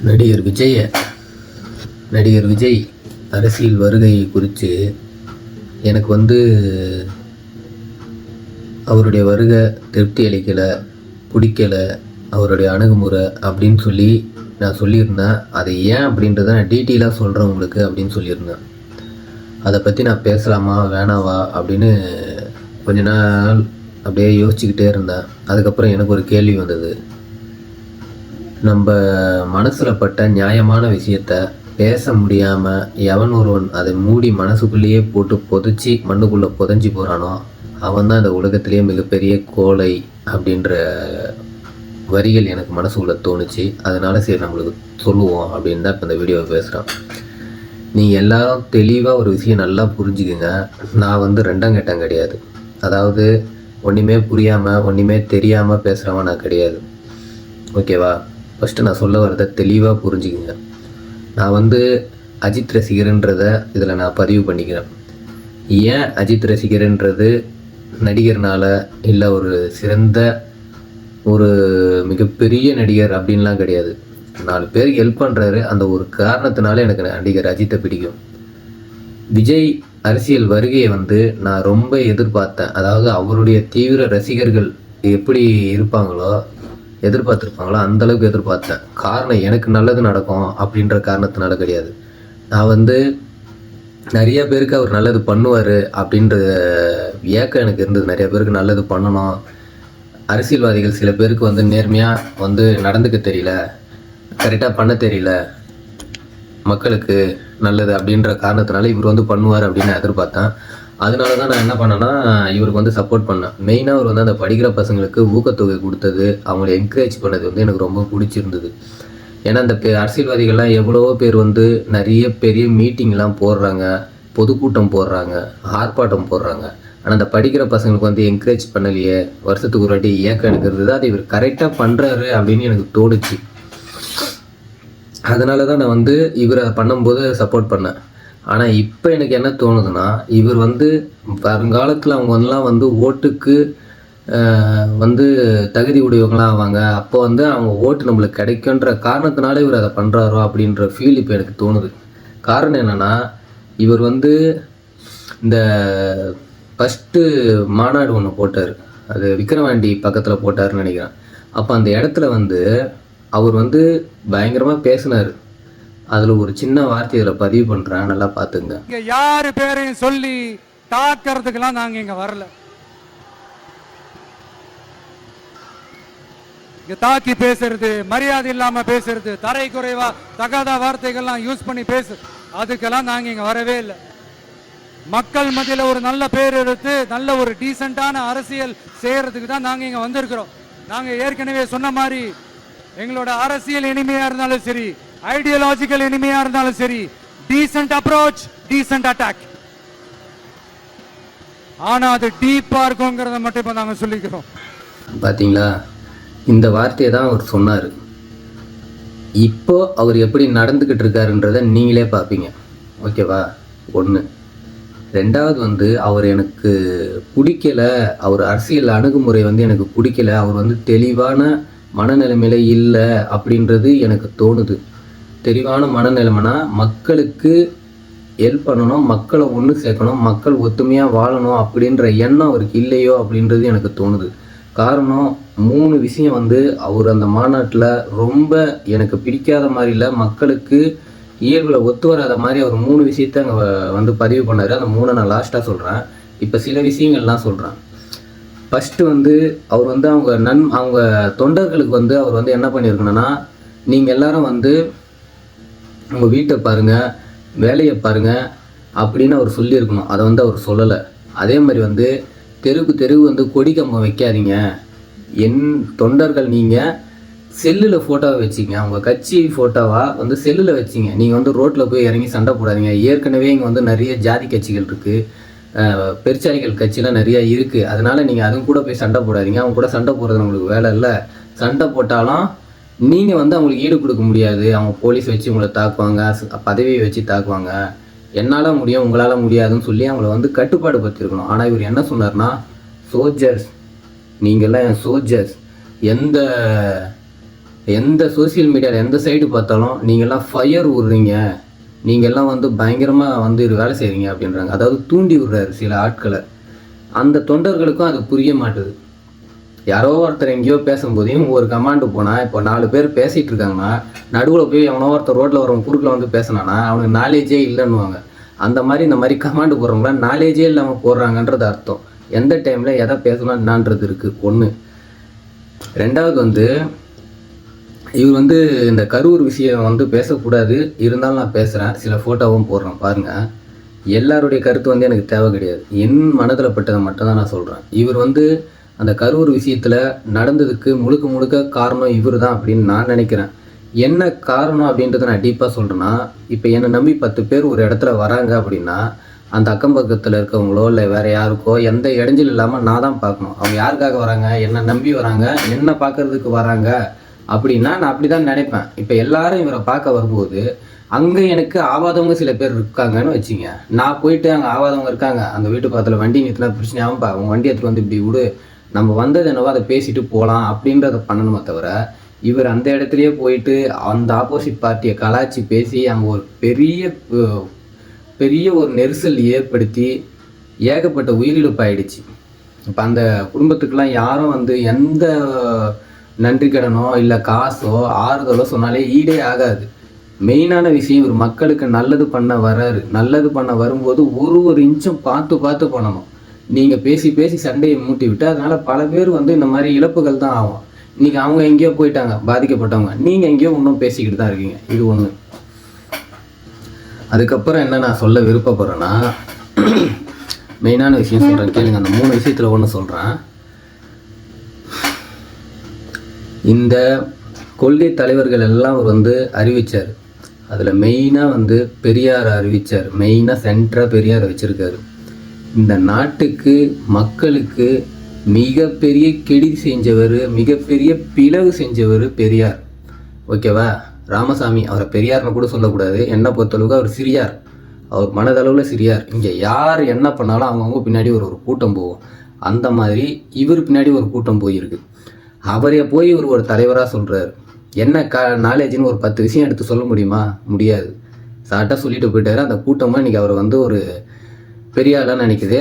நடிகர் விஜய் அரசியல் வருகை குறித்து எனக்கு அவருடைய வருகை திருப்தி அளிக்கலை, பிடிக்கலை, அவருடைய அணுகுமுறை அப்படின்னு சொல்லி நான் சொல்லியிருந்தேன். அதை ஏன் அப்படின்றத நான் டீட்டெயிலாக சொல்கிறேன் உங்களுக்கு அப்படின்னு சொல்லியிருந்தேன். அதை பற்றி நான் பேசலாமா வேணாவா அப்படின்னு கொஞ்ச நாள் அப்படியே யோசிச்சுக்கிட்டே இருந்தேன். அதுக்கப்புறம் எனக்கு ஒரு கேள்வி வந்தது. நம்ம மனசில் பட்ட நியாயமான விஷயத்த பேச முடியாமல் எவன் ஒருவன் அதை மூடி மனசுக்குள்ளேயே போட்டு புதைச்சி மண்ணுக்குள்ளே புதைஞ்சி போகிறானோ அவன் தான் இந்த உலகத்திலேயே மிகப்பெரிய கோழை அப்படின்ற வரிகள் எனக்கு மனசுக்குள்ளே தோணுச்சு. அதனால சரி நம்மளுக்கு சொல்லுவோம் அப்படின்னு தான் இப்போ இந்த வீடியோவை பேசுகிறேன். நீங்கள் எல்லாரும் தெளிவாக ஒரு விஷயம் நல்லா புரிஞ்சுக்குங்க. நான் ரெண்டாம் கட்டம் கிடையாது. அதாவது ஒன்றுமே புரியாமல் ஒன்றுமே தெரியாமல் பேசுகிறவன் நான் கிடையாது. ஓகேவா? ஃபஸ்ட்டு நான் சொல்ல வரதை தெளிவாக புரிஞ்சுக்குங்க. நான் அஜித் ரசிகர்ன்றதை இதில் நான் பதிவு பண்ணிக்கிறேன். ஏன் அஜித் ரசிகர்ன்றது நடிகர்னால இல்லை, ஒரு சிறந்த ஒரு மிகப்பெரிய நடிகர் அப்படின்லாம் கிடையாது. 4 பேருக்கு ஹெல்ப் பண்ணுறாரு, அந்த ஒரு காரணத்தினால எனக்கு நடிகர் அஜித்தை பிடிக்கும். விஜய் அரசியல் வருகையை நான் ரொம்ப எதிர்பார்த்தேன். அதாவது அவருடைய தீவிர ரசிகர்கள் எப்படி எதிர்பார்த்துருப்பாங்களோ அந்தளவுக்கு எதிர்பார்த்தேன். காரணம் எனக்கு நல்லது நடக்கும் அப்படின்ற காரணத்தினால கிடையாது. நான் நிறைய பேருக்கு அவர் நல்லது பண்ணுவார் அப்படின்ற ஏக்கம் எனக்கு இருந்தது. நிறைய பேருக்கு நல்லது பண்ணணும், அரசியல்வாதிகள் சில பேருக்கு நேர்மையாக நடந்துக்க தெரியல, கரெக்டாக பண்ண தெரியல, மக்களுக்கு நல்லது அப்படின்ற காரணத்தினால இவர் பண்ணுவார் அப்படின்னு நான் எதிர்பார்த்தேன். அதனால தான் நான் என்ன பண்ணேன்னா இவருக்கு சப்போர்ட் பண்ணேன். மெயினாக அவர் அந்த படிக்கிற பசங்களுக்கு ஊக்கத்தொகை கொடுத்தது, அவங்கள என்கரேஜ் பண்ணது எனக்கு ரொம்ப பிடிச்சிருந்தது. ஏன்னா இந்த அரசியல்வாதிகள்லாம் எவ்வளவோ பேர் நிறைய பெரிய மீட்டிங்லாம் போடுறாங்க, பொதுக்கூட்டம் போடுறாங்க, ஆர்ப்பாட்டம் போடுறாங்க. ஆனால் அந்த படிக்கிற பசங்களுக்கு என்கரேஜ் பண்ணலையே, வருஷத்துக்கு ஒரு வாட்டி ஏக்கம் எடுக்கிறது தான். அது இவர் கரெக்டாக பண்ணுறாரு அப்படின்னு எனக்கு தோணுச்சு. அதனால தான் நான் இவரை பண்ணும்போது சப்போர்ட் பண்ணேன். ஆனால் இப்போ எனக்கு என்ன தோணுதுன்னா, இவர் வருங்காலத்தில் அவங்க ஓட்டுக்கு தகுதி உடையவங்களாக ஆவாங்க. அப்போ அவங்க ஓட்டு நம்மளுக்கு கிடைக்குன்ற காரணத்தினால இவர் அதை பண்ணுறாரோ அப்படின்ற ஃபீல் இப்போ எனக்கு தோணுது. காரணம் என்னென்னா, இவர் இந்த ஃபஸ்ட்டு மாநாடு ஒன்று போட்டார், அது விக்கிரவாண்டி பக்கத்தில் போட்டார்னு நினைக்கிறேன். அப்போ அந்த இடத்துல அவர் பயங்கரமாக பேசினார். அதில் ஒரு சின்ன வார்த்தை இதில் பதிவு பண்ணுறேன், நல்லா பார்த்துங்க. இங்கே யார் பேரையும் சொல்லி தாக்கிறதுக்கெல்லாம் நாங்கள் இங்கே வரல. இங்கே தாக்கி பேசுறது, மரியாதை இல்லாமல் பேசுறது, தரை குறைவா தகாத வார்த்தைகள்லாம் யூஸ் பண்ணி அதுக்கெல்லாம் நாங்கள் இங்கே வரவே இல்லை. மக்கள் மத்தியில் ஒரு நல்ல பேர் எடுத்து நல்ல ஒரு டீசெண்டான அரசியல் செய்யறதுக்கு தான் நாங்கள் இங்கே வந்திருக்கிறோம். நாங்கள் ஏற்கனவே சொன்ன மாதிரி எங்களோட அரசியல் இனிமையாக இருந்தாலும் சரி, ஐடியாலஜிக்கல் இனிமையா இருந்தாலும் சரி, டீசன்ட் அப்ரோச், டீசன்ட் அட்டாக். ஆனா அது டீப்பா இருக்குங்கிறத மட்டும் இப்ப நாங்க சொல்லிக்கிறோம். பாத்தீங்களா, இந்த வார்த்தையை தான் அவர் சொன்னார். இப்போ அவர் எப்படி நடந்துக்கிட்டு இருக்காருன்றத நீங்களே பார்ப்பீங்க. ஓகேவா? ஒன்று. ரெண்டாவது அவர் எனக்கு பிடிக்கல, அவர் அரசியல் அணுகுமுறை எனக்கு பிடிக்கல, அவர் தெளிவான மனநிலைமையில இல்லை அப்படின்றது எனக்கு தோணுது. தெளிவான மனநிலைமைனா மக்களுக்கு ஹெல்ப் பண்ணணும், மக்களை ஒன்று சேர்க்கணும், மக்கள் ஒத்துமையாக வாழணும் அப்படின்ற எண்ணம் அவருக்கு இல்லையோ அப்படின்றது எனக்கு தோணுது. காரணம் 3 விஷயம் அவர் அந்த மாநாட்டில் ரொம்ப எனக்கு பிடிக்காத மாதிரி இல்லை, மக்களுக்கு இயல்பில் ஒத்து வராத மாதிரி அவர் 3 விஷயத்தை அங்கே பதிவு பண்ணார். அந்த 3 நான் லாஸ்ட்டாக சொல்கிறேன். இப்போ சில விஷயங்கள்லாம் சொல்கிறேன். ஃபஸ்ட்டு அவர் அவங்க தொண்டர்களுக்கு அவர் என்ன பண்ணியிருக்கணும்னா, நீங்கள் எல்லாரும் உங்கள் வீட்டை பாருங்கள், வேலையை பாருங்கள் அப்படின்னு அவர் சொல்லியிருக்கணும். அதை அவர் சொல்லலை. அதே மாதிரி தெருவுக்கு தெருவு கொடி கம்பம் வைக்காதீங்க, என் தொண்டர்கள் நீங்கள் செல்லில் ஃபோட்டோவை வச்சிங்க, அவங்க கட்சி ஃபோட்டோவாக செல்லில் வச்சிங்க. நீங்கள் ரோட்டில் போய் இறங்கி சண்டை போடாதீங்க. ஏற்கனவே இங்கே நிறைய ஜாதி கட்சிகள் இருக்குது, பெருச்சாளிகள் கட்சிலாம் நிறையா இருக்குது. அதனால் நீங்கள் அதுவும் கூட போய் சண்டை போடாதீங்க. அவங்க கூட சண்டை போடுறது நம்மளுக்கு வேலை இல்லை. சண்டை போட்டாலும் நீங்கள் அவங்களுக்கு ஈடு கொடுக்க முடியாது. அவங்க போலீஸ் வச்சு உங்களை தாக்குவாங்க, பதவியை வச்சு தாக்குவாங்க. என்னால் முடியும், உங்களால் முடியாதுன்னு சொல்லி அவங்கள கட்டுப்பாடு படுத்திருக்கணும். ஆனால் இவர் என்ன சொன்னார்னா, சோல்ஜர்ஸ், நீங்கள்லாம் என் சோல்ஜர்ஸ், எந்த எந்த சோசியல் மீடியாவில் எந்த சைடு பார்த்தாலும் நீங்கள்லாம் ஃபயர் விடுறீங்க, நீங்கள்லாம் வந்து பயங்கரமாக வந்து இது வேலை செய்கிறீங்க அப்படின்றாங்க. அதாவது தூண்டி விடுறாரு சில ஆட்களை. அந்த தொண்டர்களுக்கும் அது புரிய மாட்டுது. யாரோ ஒருத்தர் எங்கேயோ பேசும்போது இவங்க ஒரு கமாண்டு போனால், இப்போ 4 பேர் பேசிகிட்டு இருக்காங்கன்னா நடுவில் போய் எவனோ ஒருத்தர் ரோட்டில் வரவங்க குறுக்கில் வந்து பேசினானா அவனுக்கு நாலேஜே இல்லைன்னுவாங்க. அந்த மாதிரி இந்த மாதிரி கமாண்டு போடுறவங்களாம் நாலேஜே இல்லாமல் போடுறாங்கன்றது அர்த்தம். எந்த டைமில் எதை பேசணும் என்னான்றது இருக்குது. ஒன்று. ரெண்டாவது வந்து இவர் வந்து இந்த கரூர் விஷயம் வந்து பேசக்கூடாது, இருந்தாலும் நான் பேசுகிறேன், சில ஃபோட்டோவும் போடுறேன் பாருங்கள். எல்லாருடைய கருத்து வந்து எனக்கு தேவை கிடையாது, என் மனதில் பட்டதை மட்டும்தான் நான் சொல்கிறேன். இவர் வந்து அந்த கரூர் விஷயத்தில் நடந்ததுக்கு முழுக்க முழுக்க காரணம் இவர் தான் அப்படின்னு நான் நினைக்கிறேன். என்ன காரணம் அப்படின்றத நான் டீப்பாக சொல்கிறேன்னா, இப்போ என்னை நம்பி 10 பேர் ஒரு இடத்துல வராங்க அப்படின்னா அந்த அக்கம் பக்கத்தில் இருக்கவங்களோ இல்லை வேறு யாருக்கோ எந்த இடைஞ்சல் இல்லாமல் நான் தான் பார்க்கணும். அவங்க யாருக்காக வராங்க, என்னை நம்பி வராங்க, என்ன பார்க்குறதுக்கு வராங்க அப்படின்னா நான் அப்படி தான் நினைப்பேன். இப்போ எல்லாரும் இவரை பார்க்க வரும்போது அங்கே எனக்கு ஆவாதவங்க சில பேர் இருக்காங்கன்னு வச்சுங்க. நான் போயிட்டு அங்கே ஆவாதவங்க இருக்காங்க, அந்த வீட்டு பக்கத்தில் வண்டி நிறுத்தினா பிரச்சனையாகும்பா, அவங்க வண்டி எடுத்துகிட்டு வந்து இப்படி விடு, நம்ம வந்தது என்னவோ அதை பேசிட்டு போகலாம் அப்படின்றத பண்ணணுமே தவிர, இவர் அந்த இடத்துலையே போயிட்டு அந்த ஆப்போசிட் பார்ட்டியை கலாய்ச்சி பேசி அங்கே ஒரு பெரிய ஒரு நெரிசல் ஏற்படுத்தி ஏகப்பட்ட உயிரிழப்பாயிடுச்சு. இப்போ அந்த குடும்பத்துக்கெல்லாம் யாரும் வந்து எந்த நன்றி கடனோ இல்லை காசோ ஆறுதலோ சொன்னாலே ஈடே ஆகாது. மெயினான விஷயம் இவர் மக்களுக்கு நல்லது பண்ண வராரு. நல்லது பண்ண வரும்போது ஒரு இன்ச்சும் பார்த்து பண்ணணும். நீங்கள் பேசி சண்டையை மூட்டி விட்டு அதனால் பல பேர் வந்து இந்த மாதிரி இழப்புகள் தான் ஆகும். இன்றைக்கி அவங்க எங்கேயோ போயிட்டாங்க பாதிக்கப்பட்டவங்க, நீங்கள் எங்கேயோ இன்னும் பேசிக்கிட்டு தான் இருக்கீங்க. இது ஒன்று. அதுக்கப்புறம் என்ன நான் சொல்ல விருப்பப்படுறேன்னா, மெயினான விஷயம் சொல்கிறேன் கேளுங்க. அந்த 3 விஷயத்தில் ஒன்று சொல்கிறேன். இந்த கொள்கை தலைவர்கள் எல்லாம் அவர் வந்து அறிவித்தார். அதில் மெயினாக வந்து பெரியாரை அறிவித்தார். மெயினாக சென்டராக பெரியாரை வச்சுருக்காரு. இந்த நாட்டுக்கு மக்களுக்கு மிகப்பெரிய கெடுதி செஞ்சவர், மிகப்பெரிய பிளவு செஞ்சவர் பெரியார். ஓகேவா? ராமசாமி அவரை பெரியார்னு கூட சொல்லக்கூடாது. என்னை பொறுத்தளவுக்கு அவர் சிறியார், அவர் மனதளவில் சிறியார். இங்கே யார் என்ன பண்ணாலும் அவங்கவுங்க பின்னாடி ஒரு கூட்டம் போகும். அந்த மாதிரி இவர் பின்னாடி ஒரு கூட்டம் போயிருக்கு. அவரைய போய் இவர் ஒரு தலைவராக சொல்கிறார். என்ன நாலேஜ்னு ஒரு 10 விஷயம் எடுத்து சொல்ல முடியுமா? முடியாது. சாட்டாக சொல்லிட்டு போயிட்டாரு. அந்த கூட்டமாக இன்றைக்கி அவர் வந்து ஒரு பெரிய ஆளாக நினைக்குது.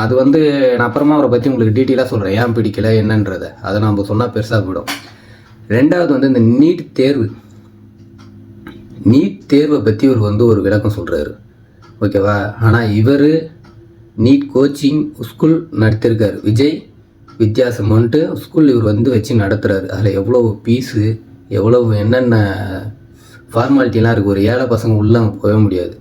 அது வந்து நான் அப்புறமா அவரை பற்றி உங்களுக்கு டீட்டெயிலாக சொல்கிறேன், ஏன் பிடிக்கலை என்னன்றதை. அதை நம்ம சொன்னால் பெருசாக போயிடும். ரெண்டாவது வந்து இந்த நீட் தேர்வை பற்றி இவர் வந்து ஒரு விளக்கம் சொல்கிறாரு. ஓகேவா? ஆனால் இவர் நீட் கோச்சிங் ஸ்கூல் நடத்திருக்காரு. விஜய் வித்தியாசம்ன்ட்டு ஸ்கூல் இவர் வந்து வச்சு நடத்துகிறாரு. அதில் எவ்வளோ ஃபீஸு, எவ்வளவு என்னென்ன ஃபார்மாலிட்டிலாம் இருக்குது. ஒரு ஏழை பசங்க உள்ளே அங்கே போக முடியாது.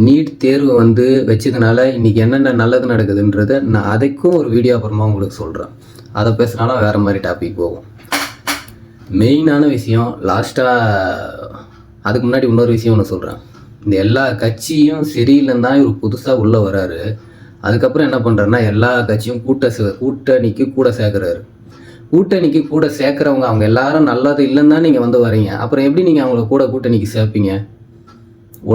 நீட் தேர்வு வந்து வச்சதுனால இன்றைக்கி என்னென்ன நல்லது நடக்குதுன்றதை நான் அதுக்கும் ஒரு வீடியோ அப்புறமா உங்களுக்கு சொல்கிறேன். அதை பேசுனாலும் வேறு மாதிரி டாபிக் போகும். மெயினான விஷயம் லாஸ்ட்டாக அதுக்கு முன்னாடி இன்னொரு விஷயம் ஒன்று சொல்கிறேன். இந்த எல்லா கட்சியும் சரியில்லைன்னு தான் இவர் புதுசாக உள்ளே வராரு. அதுக்கப்புறம் என்ன பண்ணுறாருன்னா எல்லா கட்சியும் கூட்டணிக்கு கூட சேர்க்குறாரு. கூட்டணிக்கு கூட சேர்க்குறவங்க அவங்க எல்லாரும் நல்லது இல்லைன்னு தான் நீங்கள் வந்து வரீங்க. அப்புறம் எப்படி நீங்கள் அவங்கள கூட்டணிக்கு சேர்ப்பீங்க?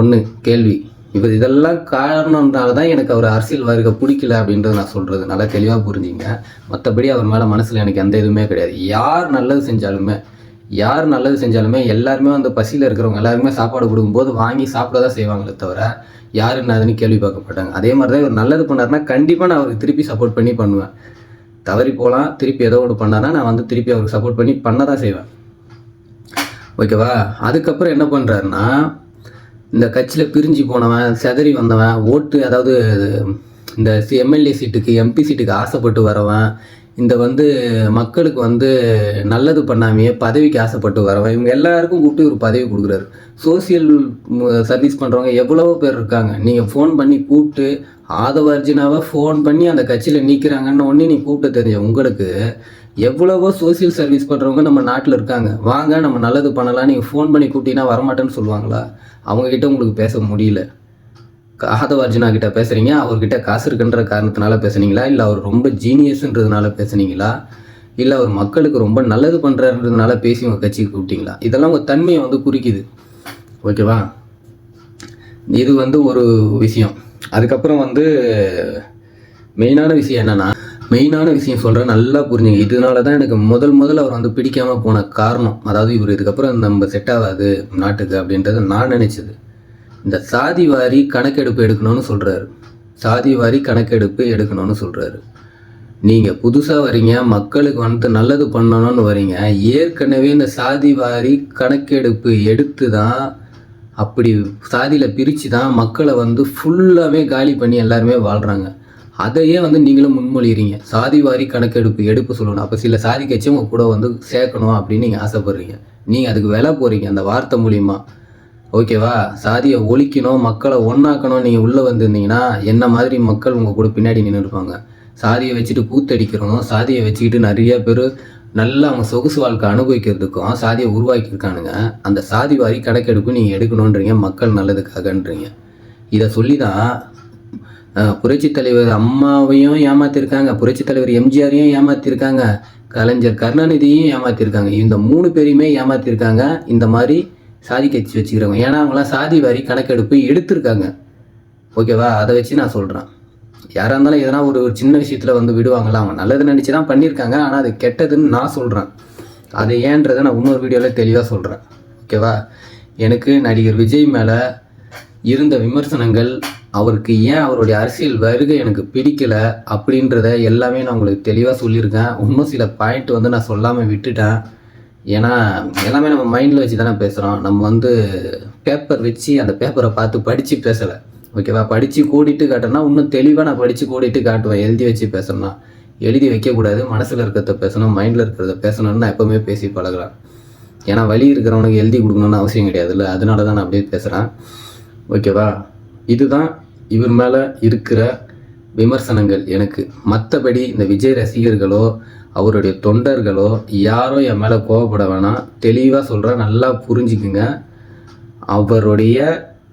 ஒன்று கேள்வி. இவர் இதெல்லாம் காரணம்னால தான் எனக்கு அவர் அரசியல் வருகை பிடிக்கல அப்படின்றத நான் சொல்கிறது. நல்லா தெளிவாக புரிஞ்சுங்க. மற்றபடி அவர் மேலே மனசில் எனக்கு எந்த இதுவுமே கிடையாது. யார் நல்லது செஞ்சாலுமே எல்லாருமே அந்த பசியில் இருக்கிறவங்க எல்லாருமே சாப்பாடு கொடுக்கும்போது வாங்கி சாப்பிட தான் செய்வாங்களே தவிர யார் என்னதுன்னு கேள்வி பார்க்க மாட்டாங்க. அதே மாதிரி தான் இவர் நல்லது பண்ணார்னா கண்டிப்பாக நான் அவருக்கு திருப்பி சப்போர்ட் பண்ணி பண்ணுவேன். தவறி போகலாம், திருப்பி ஏதோ ஒன்று பண்ணார்னா நான் வந்து திருப்பி அவருக்கு சப்போர்ட் பண்ணி பண்ண தான் செய்வேன். ஓகேவா? அதுக்கப்புறம் என்ன பண்ணுறாருன்னா, இந்த கட்சியில் பிரிஞ்சு போனவன், செதறி வந்தவன், ஓட்டு அதாவது இந்த எம்எல்ஏ சீட்டுக்கு எம்பி சீட்டுக்கு ஆசைப்பட்டு வரவன், இந்த வந்து மக்களுக்கு வந்து நல்லது பண்ணாமையே பதவிக்கு ஆசைப்பட்டு வரவன், இவங்க எல்லாருக்கும் கூப்பிட்டு ஒரு பதவி கொடுக்குறாரு. சோசியல் சர்வீஸ் பண்ணுறவங்க எவ்வளவோ பேர் இருக்காங்க. நீங்கள் ஃபோன் பண்ணி கூப்பிட்டு ஆதவ அர்ஜுனாவை ஃபோன் பண்ணி அந்த கட்சியில் நிற்கிறாங்கன்னு ஒன்றே நீ கூப்பிட்டு தெரிஞ்ச உங்களுக்கு எவ்வளவோ சோசியல் சர்வீஸ் பண்ணுறவங்க நம்ம நாட்டில் இருக்காங்க. வாங்க நம்ம நல்லது பண்ணலாம், நீங்கள் ஃபோன் பண்ணி கூப்பிட்டீங்கன்னா வரமாட்டேன்னு சொல்லுவாங்களா? அவங்கக்கிட்ட உங்களுக்கு பேச முடியல. ஆதவ அர்ஜுனா கிட்ட பேசுகிறீங்க, அவர்கிட்ட காசு இருக்குன்ற காரணத்தினால பேசுனீங்களா, இல்லை அவர் ரொம்ப ஜீனியஸ்ன்றதுனால பேசுனீங்களா, இல்லை அவர் மக்களுக்கு ரொம்ப நல்லது பண்ணுறாருன்றதுனால பேசி உங்கள் கட்சிக்கு கூப்பிட்டீங்களா? இதெல்லாம் உங்கள் தன்மையை வந்து குறிக்குது. ஓகேவா? இது வந்து ஒரு விஷயம். அதுக்கப்புறம் வந்து மெயினான விஷயம் என்னென்னா, மெயினான விஷயம் சொல்கிறேன், நல்லா புரிஞ்சுங்க. இதனால தான் எனக்கு முதல்ல அவர் வந்து பிடிக்காமல் போன காரணம், அதாவது இவர் இதுக்கப்புறம் நம்ம செட் ஆகாது நாட்டுக்கு அப்படின்றத நான் நினச்சது. இந்த சாதி வாரி கணக்கெடுப்பு எடுக்கணும்னு சொல்கிறாரு. சாதி வாரி கணக்கெடுப்பு எடுக்கணும்னு சொல்கிறாரு. நீங்கள் புதுசாக வரீங்க, மக்களுக்கு வந்து நல்லது பண்ணணும்னு வரீங்க. ஏற்கனவே இந்த சாதி வாரி கணக்கெடுப்பு எடுத்து தான், அப்படி சாதியில் பிரித்து தான் மக்களை வந்து ஃபுல்லாகவே காலி பண்ணி எல்லாருமே வாழ்கிறாங்க. அதையே வந்து நீங்களும் முன்மொழிகிறீங்க, சாதி வாரி கணக்கெடுப்பு எடுப்பு சொல்லணும். அப்போ சில சாதி கட்சி உங்கள் கூட வந்து சேர்க்கணும் அப்படின்னு நீங்கள் ஆசைப்படுறீங்க. நீங்கள் அதுக்கு விலை போகிறீங்க அந்த வார்த்தை மூலிமா. ஓகேவா? சாதியை ஒழிக்கணும், மக்களை ஒன்றாக்கணும் நீங்கள் உள்ளே வந்திருந்தீங்கன்னா என்ன மாதிரி மக்கள் உங்கள் கூட பின்னாடி நின்று இருப்பாங்க. சாதியை வச்சுட்டு கூத்தடிக்கிறோம், சாதியை வச்சுக்கிட்டு நிறைய பேர் நல்லா அவங்க சொகுசு வாழ்க்கை அனுபவிக்கிறதுக்கும் சாதியை உருவாக்கியிருக்கானுங்க. அந்த சாதி வாரி கணக்கெடுப்பு நீங்கள் எடுக்கணுன்றீங்க, மக்கள் நல்லதுக்காகன்றீங்க. இதை சொல்லி தான் புரட்சித் தலைவர் அம்மாவையும் ஏமாற்றிருக்காங்க, புரட்சித் தலைவர் எம்ஜிஆரையும் ஏமாற்றிருக்காங்க, கலைஞர் கருணாநிதியும் ஏமாற்றிருக்காங்க. இந்த 3 பேரையுமே ஏமாற்றிருக்காங்க இந்த மாதிரி சாதி கட்சி வச்சுக்கிறவங்க. ஏன்னா அவங்களாம் சாதி வாரி கணக்கெடுப்பு எடுத்திருக்காங்க. ஓகேவா? அதை வச்சு நான் சொல்கிறேன். யாராக இருந்தாலும் எதனா ஒரு சின்ன விஷயத்தில் வந்து விடுவாங்களா? அவங்க நல்லது நினச்சி தான் பண்ணியிருக்காங்க, ஆனால் அது கெட்டதுன்னு நான் சொல்கிறேன். அது ஏன்றதை நான் இன்னொரு வீடியோவில் தெளிவாக சொல்கிறேன். ஓகேவா? எனக்கு நடிகர் விஜய் மேலே இருந்த விமர்சனங்கள், அவருக்கு ஏன் அவருடைய அரசியல் வருகை எனக்கு பிடிக்கலை அப்படின்றத எல்லாமே நான் உங்களுக்கு தெளிவாக சொல்லியிருக்கேன். இன்னும் சில பாயிண்ட் வந்து நான் சொல்லாமல் விட்டுட்டேன். ஏன்னா எல்லாமே நம்ம மைண்டில் வச்சு தானே பேசுகிறோம். நம்ம வந்து பேப்பர் வச்சு அந்த பேப்பரை பார்த்து படித்து பேசலை. ஓகேவா? படித்து கூடிட்டு காட்டினா இன்னும் தெளிவாக நான் படித்து கூடிட்டு காட்டுவேன். எழுதி வச்சு பேசணும்னா எழுதி வைக்கக்கூடாது, மனசில் இருக்கிறத பேசணும், மைண்டில் இருக்கிறத பேசணும்னு நான் எப்போவுமே பேசி பழகிறேன். ஏன்னா வழி இருக்கிறவனுக்கு எழுதி கொடுக்கணுன்னு அவசியம் கிடையாதுல்ல, அதனால தான் நான் அப்படியே பேசுகிறேன். ஓகேவா? இதுதான் இவர் மேலே இருக்கிற விமர்சனங்கள் எனக்கு. மற்றபடி இந்த விஜய் ரசிகர்களோ அவருடைய தொண்டர்களோ யாரோ என் மேலே கோவப்பட வேணாம். தெளிவாக சொல்கிறேன், நல்லா புரிஞ்சுக்குங்க. அவருடைய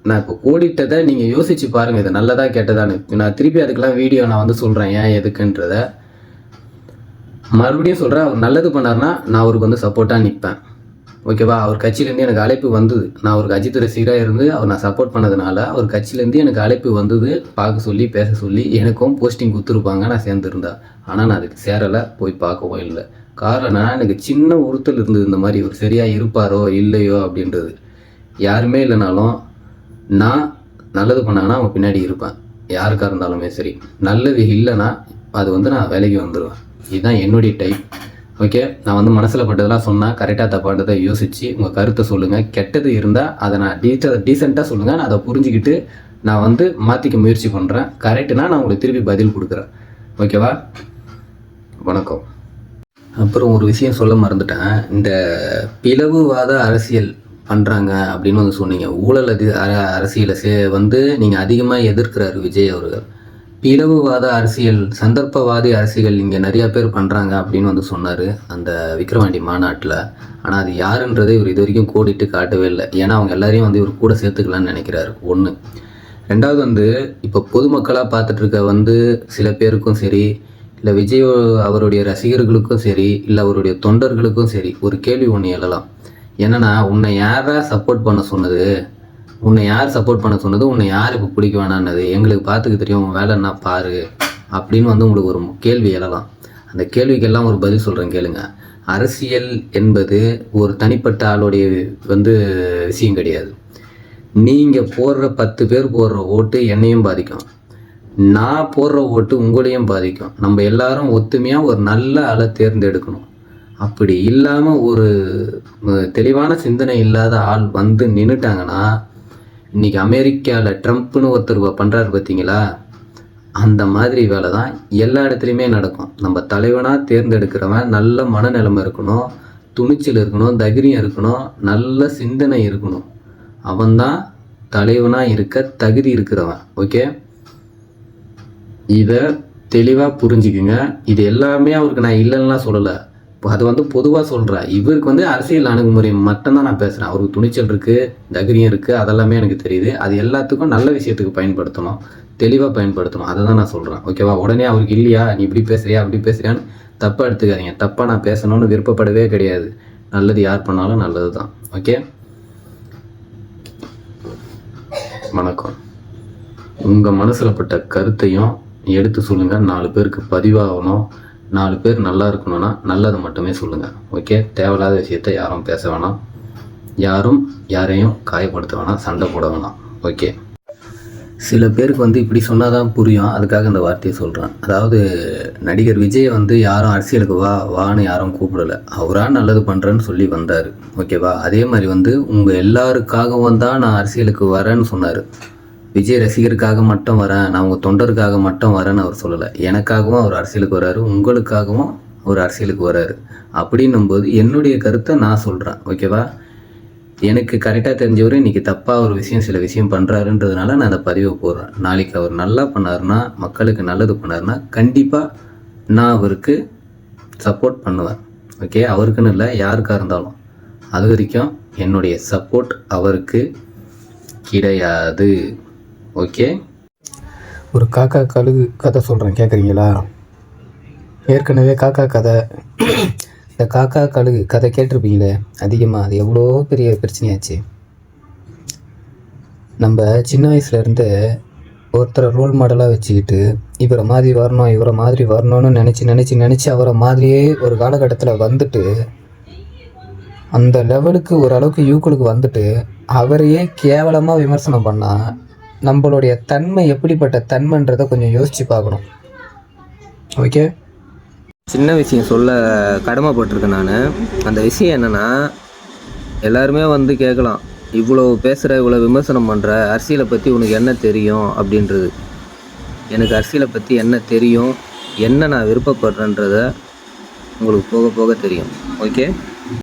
நான் இப்போ கோடிட்டதை நீங்கள் யோசித்து பாருங்கள், இது நல்லதா கெட்டதான்னு. நான் திருப்பி அதுக்கெல்லாம் வீடியோ நான் வந்து சொல்கிறேன் ஏன் எதுக்குன்றத. மறுபடியும் சொல்கிறேன், அவர் நல்லது பண்ணார்னா நான் அவருக்கு வந்து சப்போர்ட்டாக நிற்பேன். ஓகேவா? அவர் கட்சியிலேருந்து எனக்கு அழைப்பு வந்தது. நான் அவருக்கு அஜித் ரசிகராக இருந்து அவர் நான் சப்போர்ட் பண்ணதுனால அவர் கட்சியிலேருந்து எனக்கு அழைப்பு வந்தது, பார்க்க சொல்லி பேச சொல்லி. எனக்கும் போஸ்டிங் கொடுத்துருப்பாங்க, நான் சேர்ந்துருந்தேன். ஆனால் நான் அதுக்கு சேரலை, போய் பார்க்கவும் இல்லை. காரணம் எனக்கு சின்ன உறுத்தல் இருந்தது, இந்த மாதிரி இவர் சரியாக இருப்பாரோ இல்லையோ அப்படின்றது. யாருமே இல்லைனாலும் நான் நல்லது பண்ணாங்கன்னா அவங்க பின்னாடி இருப்பேன், யாருக்காக இருந்தாலுமே சரி. நல்லது இல்லைன்னா அது வந்து நான் வேலைக்கு வந்துடுவேன். இதுதான் என்னுடைய டைப். ஓகே? நான் வந்து மனசில் பட்டதெல்லாம் சொன்னால் கரெக்டாக தப்பானதை யோசித்து உங்கள் கருத்தை சொல்லுங்கள். கெட்டது இருந்தால் அதை நான் டீசெண்டாக சொல்லுங்கள். நான் அதை புரிஞ்சுக்கிட்டு நான் வந்து மாற்றிக்க முயற்சி பண்ணுறேன். கரெக்டுனா நான் உங்களுக்கு திருப்பி பதில் கொடுக்குறேன். ஓகேவா? வணக்கம். அப்புறம் ஒரு விஷயம் சொல்ல மறந்துட்டேன். இந்த பிளவுவாத அரசியல் பண்ணுறாங்க அப்படின்னு வந்து சொன்னீங்க. ஊழல் அரசியலை வந்து நீங்கள் அதிகமாக எதிர்க்கிறாரு விஜய் அவர்கள். பிளவுவாத அரசியல், சந்தர்ப்பவாதி அரசியல் இங்கே நிறையா பேர் பண்ணுறாங்க அப்படின்னு வந்து சொன்னார் அந்த விக்கிரவாண்டி மாநாட்டில். ஆனால் அது யாருன்றதை இவர் இது வரைக்கும் கோடிட்டு காட்டவே இல்லை. ஏன்னா அவங்க எல்லாரையும் வந்து இவர் கூட சேர்த்துக்கலான்னு நினைக்கிறாரு. ஒன்று. ரெண்டாவது வந்து இப்போ பொதுமக்களாக பார்த்துட்ருக்க வந்து சில பேருக்கும் சரி, இல்லை விஜய் அவருடைய ரசிகர்களுக்கும் சரி, இல்லை அவருடைய தொண்டர்களுக்கும் சரி, ஒரு கேள்வி ஒன்று எழலாம். என்னன்னா, உன்னை யாரா சப்போர்ட் பண்ண சொன்னது? உன்னை யார் சப்போர்ட் பண்ண சொன்னது? உன்னை யார் இப்போ பிடிக்க வேணான்னது? எங்களுக்கு பார்த்துக்க தெரியும், உன் வேலை என்ன பாரு அப்படின்னு வந்து உங்களுக்கு ஒரு கேள்வி எழலாம். அந்த கேள்விக்கெல்லாம் ஒரு பதில் சொல்கிறேன் கேளுங்க. அரசியல் என்பது ஒரு தனிப்பட்ட ஆளுடைய வந்து விஷயம் கிடையாது. நீங்கள் போடுற 10 பேர் போடுற ஓட்டு என்னையும் பாதிக்கும், நான் போடுற ஓட்டு உங்களையும் பாதிக்கும். நம்ம எல்லாரும் ஒத்துமையாக ஒரு நல்ல ஆளை தேர்ந்தெடுக்கணும். அப்படி இல்லாமல் ஒரு தெளிவான சிந்தனை இல்லாத ஆள் வந்து நின்றுட்டாங்கன்னா, இன்றைக்கி அமெரிக்காவில் ட்ரம்ப்னு ஒருத்தர் பண்ணுறாரு பார்த்தீங்களா, அந்த மாதிரி வேலை தான் எல்லா இடத்துலையுமே நடக்கும். நம்ம தலைவனாக தேர்ந்தெடுக்கிறவன் நல்ல மனநிலைமை இருக்கணும், துணிச்சல் இருக்கணும், தைரியம் இருக்கணும், நல்ல சிந்தனை இருக்கணும். அவன்தான் தலைவனாக இருக்க தகுதி இருக்கிறவன். ஓகே? இதை தெளிவாக புரிஞ்சுக்குங்க. இது எல்லாமே அவருக்கு நான் இல்லைன்னா சொல்லலை, அது வந்து பொதுவாக சொல்கிறேன். இவருக்கு வந்து அரசியல் அணுகுமுறை மட்டும்தான் நான் பேசுகிறேன். அவருக்கு துணிச்சல் இருக்குது, தைரியம் இருக்குது, அதெல்லாமே எனக்கு தெரியுது. அது எல்லாத்துக்கும் நல்ல விஷயத்துக்கு பயன்படுத்தணும், தெளிவாக பயன்படுத்தணும். அதை தான் நான் சொல்கிறேன். ஓகேவா? உடனே அவருக்கு இல்லையா, நீ இப்படி பேசுறியா அப்படி பேசுறியான்னு தப்பாக எடுத்துக்காதீங்க. தப்பாக நான் பேசணும்னு விருப்பப்படவே கிடையாது. நல்லது யார் பண்ணாலும் நல்லது தான். ஓகே? வணக்கம். உங்கள் மனசில் பட்ட கருத்தையும் எடுத்து சொல்லுங்கள். 4 பேருக்கு பதிவாகணும். 4 பேர் நல்லா இருக்கணும்னா நல்லதை மட்டுமே சொல்லுங்கள். ஓகே, தேவையில்லாத விஷயத்தை யாரும் பேச வேணாம், யாரும் யாரையும் காயப்படுத்த வேணாம், சண்டை போட வேணாம். ஓகே, சில பேருக்கு வந்து இப்படி சொன்னால் தான் புரியும், அதுக்காக இந்த வார்த்தையை சொல்கிறேன். அதாவது நடிகர் விஜய் வந்து யாரும் அரசியலுக்கு வான்னு யாரும் கூப்பிடலை, அவராக நல்லது பண்ணுறேன்னு சொல்லி வந்தார். ஓகேவா, அதே மாதிரி வந்து உங்கள் எல்லாருக்காகவும் தான் நான் அரசியலுக்கு வரேன்னு சொன்னார். விஜய் ரசிகருக்காக மட்டும் வரேன், நான் உங்கள் தொண்டருக்காக மட்டும் வரேன்னு அவர் சொல்லலை. எனக்காகவும் அவர் அரசியலுக்கு வராரு, உங்களுக்காகவும் அவர் அரசியலுக்கு வராரு. அப்படின்னும்போது என்னுடைய கருத்தை நான் சொல்கிறேன். ஓகேவா, எனக்கு கரெக்டாக தெரிஞ்சவர் இன்றைக்கி தப்பாக ஒரு விஷயம் சில விஷயம் பண்ணுறாருன்றதுனால நான் அந்த பதிவை போடுறேன். நாளைக்கு அவர் நல்லா பண்ணாருன்னா, மக்களுக்கு நல்லது பண்ணாருன்னா கண்டிப்பாக நான் அவருக்கு சப்போர்ட் பண்ணுவேன். ஓகே, அவருக்குன்னு இல்லை, யாருக்காக இருந்தாலும். அது வரைக்கும் என்னுடைய சப்போர்ட் அவருக்கு கிடையாது. ஓகே, ஒரு காக்கா கழுகு கதை சொல்கிறேன், கேட்குறீங்களா? ஏற்கனவே காக்கா கதை, இந்த காக்கா கழுகு கதை கேட்டிருப்பீங்களே அதிகமாக. அது எவ்வளோ பெரிய பிரச்சனையாச்சு. நம்ம சின்ன வயசுலேருந்து ஒருத்தரை ரோல் மாடலாக வச்சுக்கிட்டு இவரை மாதிரி வரணும் இவரை மாதிரி வரணும்னு நினச்சி அவரை மாதிரியே ஒரு காலகட்டத்தில் வந்துட்டு அந்த லெவலுக்கு ஓரளவுக்கு யூக்குளுக்கு வந்துட்டு அவரையே கேவலமாக விமர்சனம் பண்ணால் நம்மளுடைய தன்மை எப்படிப்பட்ட தன்மைன்றதை கொஞ்சம் யோசித்து பார்க்கணும். ஓகே, சின்ன விஷயம் சொல்ல கடமைப்பட்டிருக்கேன் நான். அந்த விஷயம் என்னென்னா, எல்லாருமே வந்து கேட்கலாம், இவ்வளோ பேசுகிற, இவ்வளோ விமர்சனம் பண்ணுற, அரசியலை பற்றி உனக்கு என்ன தெரியும் அப்படின்றது. எனக்கு அரசியலை பற்றி என்ன தெரியும், என்ன நான் விருப்பப்படுறேன்றதை உங்களுக்கு போக போக தெரியும். ஓகே.